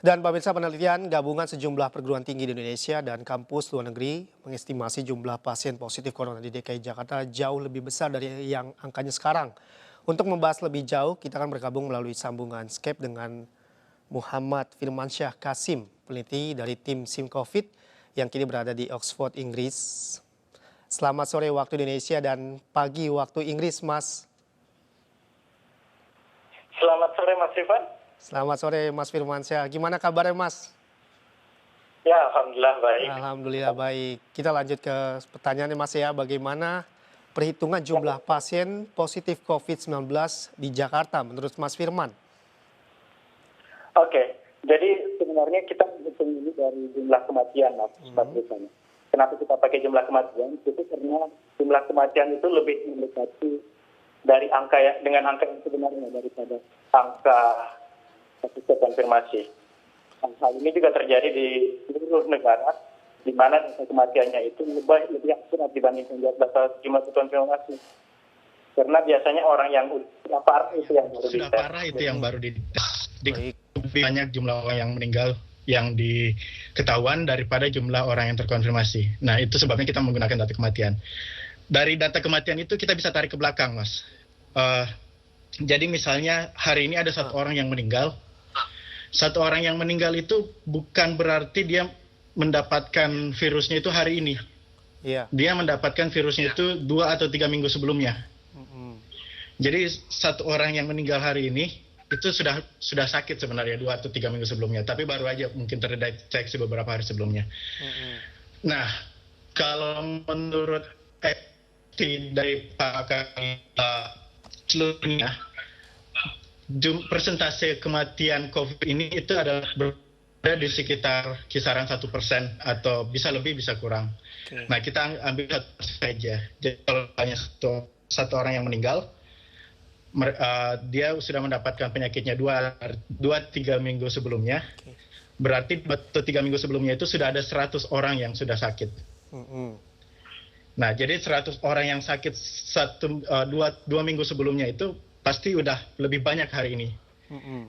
Dan pemirsa, penelitian gabungan sejumlah perguruan tinggi di Indonesia dan kampus luar negeri mengestimasi jumlah pasien positif corona di DKI Jakarta jauh lebih besar dari yang angkanya sekarang. Untuk membahas lebih jauh, kita akan bergabung melalui sambungan Skype dengan Muhammad Firmansyah Kasim, peneliti dari tim SIM Covid yang kini berada di Oxford, Inggris. Selamat sore waktu Indonesia dan pagi waktu Inggris, Mas. Selamat sore, Mas Rifan. Selamat sore, Mas Firmansyah. Gimana kabarnya, Mas? Ya, alhamdulillah baik. Alhamdulillah baik. Kita lanjut ke pertanyaannya, Mas ya. Bagaimana perhitungan jumlah pasien positif COVID-19 di Jakarta menurut Mas Firman? Oke, jadi sebenarnya kita menghitung ini dari jumlah kematian, Mas Rifan. Kenapa kita pakai jumlah kematian? Itu karena jumlah kematian itu lebih mendekati dari angka dengan angka yang sebenarnya daripada angka kasus konfirmasi. Hal ini juga terjadi di seluruh negara, di mana data kematiannya itu lebih akurat dibandingkan data jumlah konfirmasi. Karena biasanya orang yang sudah parah itu yang baru sudah parah itu yang baru lebih banyak jumlah orang yang meninggal yang diketahuan daripada jumlah orang yang terkonfirmasi. Nah, itu sebabnya kita menggunakan data kematian. Dari data kematian itu kita bisa tarik ke belakang, Mas. Jadi misalnya hari ini ada satu orang yang meninggal. Satu orang yang meninggal itu bukan berarti dia mendapatkan virusnya itu hari ini. Iya. Dia mendapatkan virusnya itu 2 atau 3 minggu sebelumnya. Jadi satu orang yang meninggal hari ini itu sudah sakit sebenarnya 2 atau 3 minggu sebelumnya, tapi baru aja mungkin terdeteksi beberapa hari sebelumnya. Nah, kalau menurut dari pakar seluruhnya, persentase kematian COVID ini itu adalah berada di sekitar kisaran 1% atau bisa lebih bisa kurang. Nah, kita ambil 1% saja. Jadi kalau hanya satu orang yang meninggal, dia sudah mendapatkan penyakitnya 2-3 minggu sebelumnya. Berarti 3 minggu sebelumnya itu sudah ada 100 orang yang sudah sakit. Nah, jadi 100 orang yang sakit 2 minggu sebelumnya itu pasti udah lebih banyak hari ini.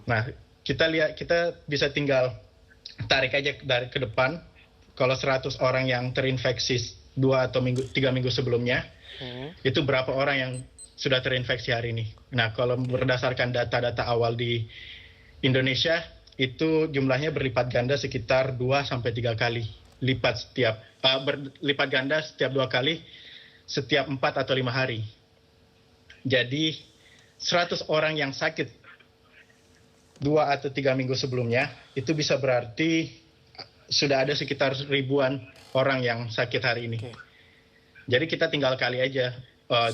Nah, kita bisa tinggal tarik aja dari ke depan. Kalau 100 orang yang terinfeksi 2 atau 3 minggu sebelumnya, itu berapa orang yang sudah terinfeksi hari ini. Nah, kalau berdasarkan data-data awal di Indonesia, itu jumlahnya berlipat ganda sekitar 2-3 kali lipat berlipat ganda setiap 2 kali setiap 4 atau 5 hari. Jadi 100 orang yang sakit 2 atau 3 minggu sebelumnya itu bisa berarti sudah ada sekitar ribuan orang yang sakit hari ini. Jadi kita tinggal kali aja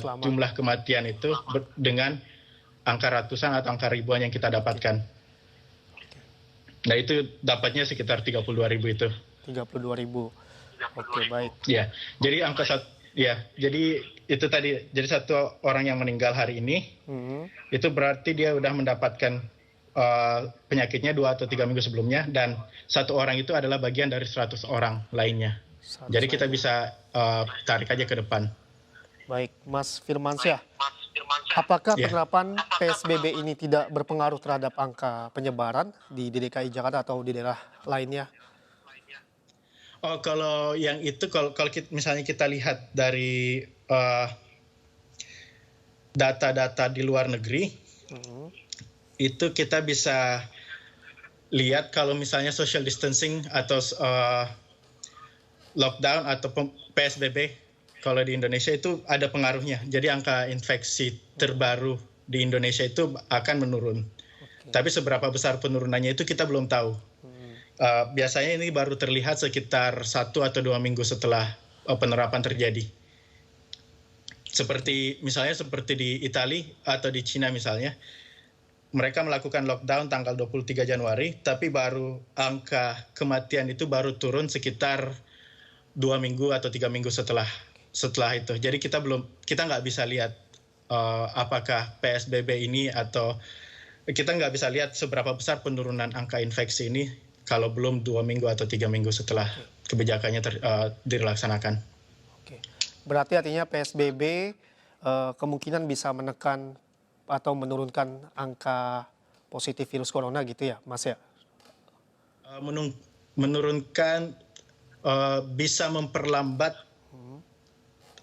jumlah kematian itu dengan angka ratusan atau angka ribuan yang kita dapatkan. Nah, itu dapatnya sekitar 32.000 itu. 32.000. Oke, baik. Ya, jadi jadi itu tadi. Jadi satu orang yang meninggal hari ini, itu berarti dia udah mendapatkan penyakitnya 2 atau 3 minggu sebelumnya, dan satu orang itu adalah bagian dari 100 orang lainnya. Jadi kita bisa tarik aja ke depan. Baik, Mas Firmansyah. Apakah penerapan PSBB ini tidak berpengaruh terhadap angka penyebaran di DKI Jakarta atau di daerah lainnya? Oh, kalau yang itu, kalau misalnya kita lihat dari data-data di luar negeri, itu kita bisa lihat kalau misalnya social distancing atau lockdown atau PSBB, kalau di Indonesia itu ada pengaruhnya. Jadi angka infeksi terbaru di Indonesia itu akan menurun. Tapi seberapa besar penurunannya itu kita belum tahu. Biasanya ini baru terlihat sekitar 1 atau 2 minggu setelah penerapan terjadi. Seperti di Italia atau di Cina misalnya, mereka melakukan lockdown tanggal 23 Januari, tapi baru angka kematian itu baru turun sekitar 2 minggu atau 3 minggu setelah itu. Jadi kita nggak bisa lihat apakah PSBB ini, atau kita nggak bisa lihat seberapa besar penurunan angka infeksi ini kalau belum 2 minggu atau 3 minggu setelah kebijakannya dilaksanakan. Oke. Berarti artinya PSBB kemungkinan bisa menekan atau menurunkan angka positif virus corona gitu ya, Mas ya? menurunkan, bisa memperlambat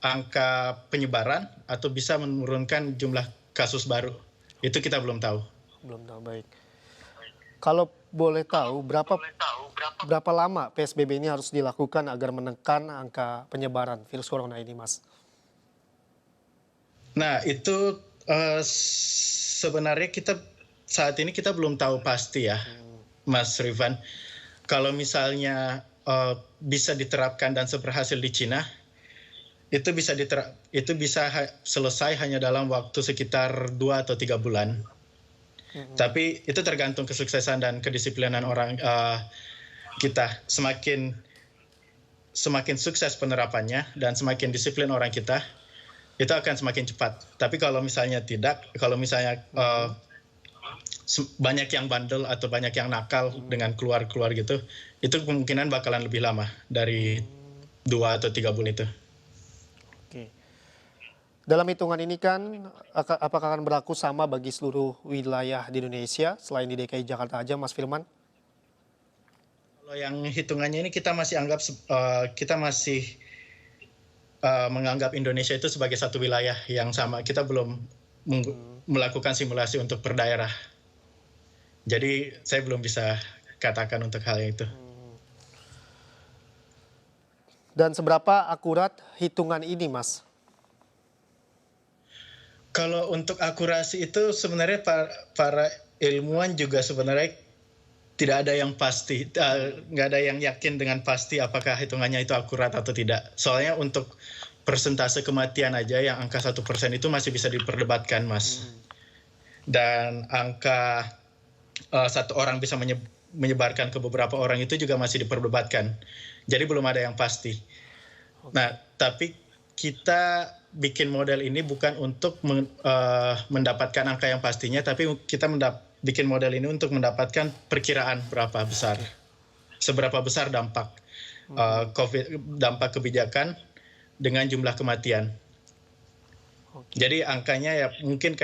angka penyebaran atau bisa menurunkan jumlah kasus baru. Itu kita belum tahu. Belum tahu, baik. Kalau boleh tahu, berapa lama PSBB ini harus dilakukan agar menekan angka penyebaran virus corona ini, Mas? Nah, itu sebenarnya saat ini kita belum tahu pasti ya, Mas Rifan. Kalau misalnya bisa diterapkan dan seberhasil di Cina, itu bisa selesai hanya dalam waktu sekitar 2 atau 3 bulan. Tapi itu tergantung kesuksesan dan kedisiplinan orang kita. Semakin sukses penerapannya dan semakin disiplin orang kita, itu akan semakin cepat. Tapi kalau misalnya tidak, kalau misalnya banyak yang bandel atau banyak yang nakal dengan keluar gitu, itu kemungkinan bakalan lebih lama dari 2 atau 3 bulan itu. Oke. Dalam hitungan ini kan, apakah akan berlaku sama bagi seluruh wilayah di Indonesia selain di DKI Jakarta aja, Mas Firman? Kalau yang hitungannya ini kita masih menganggap Indonesia itu sebagai satu wilayah yang sama. Kita belum melakukan simulasi untuk per daerah. Jadi saya belum bisa katakan untuk hal itu. Dan seberapa akurat hitungan ini, Mas? Kalau untuk akurasi itu sebenarnya para ilmuwan juga sebenarnya tidak ada yang pasti, nggak ada yang yakin dengan pasti apakah hitungannya itu akurat atau tidak. Soalnya untuk persentase kematian aja yang angka 1% itu masih bisa diperdebatkan, Mas. Dan angka satu orang bisa menyebarkan ke beberapa orang itu juga masih diperdebatkan. Jadi belum ada yang pasti. Nah, tapi kita bikin model ini bukan untuk mendapatkan angka yang pastinya, tapi kita bikin model ini untuk mendapatkan perkiraan seberapa besar dampak dampak kebijakan dengan jumlah kematian. Jadi angkanya ya mungkin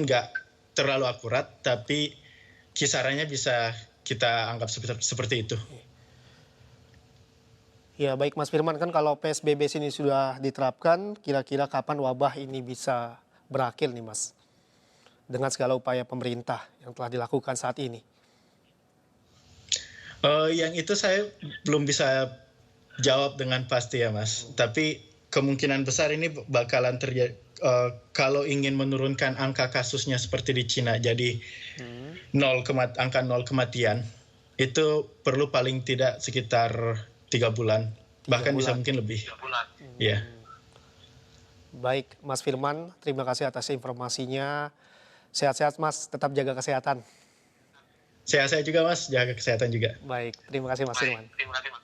nggak terlalu akurat, tapi kisarannya bisa kita anggap seperti itu. Ya baik Mas Firman, kan kalau PSBB sini sudah diterapkan, kira-kira kapan wabah ini bisa berakhir nih Mas? Dengan segala upaya pemerintah yang telah dilakukan saat ini. Yang itu saya belum bisa jawab dengan pasti ya Mas. Tapi kemungkinan besar ini bakalan terjadi kalau ingin menurunkan angka kasusnya seperti di Cina. Jadi angka 0 kematian itu perlu paling tidak sekitar 3 bulan. Bahkan bisa mungkin lebih. Ya. Baik Mas Firman, terima kasih atas informasinya. Sehat-sehat Mas, tetap jaga kesehatan. Sehat-sehat juga Mas, jaga kesehatan juga. Baik, terima kasih Mas Firman. Terima kasih, Mas.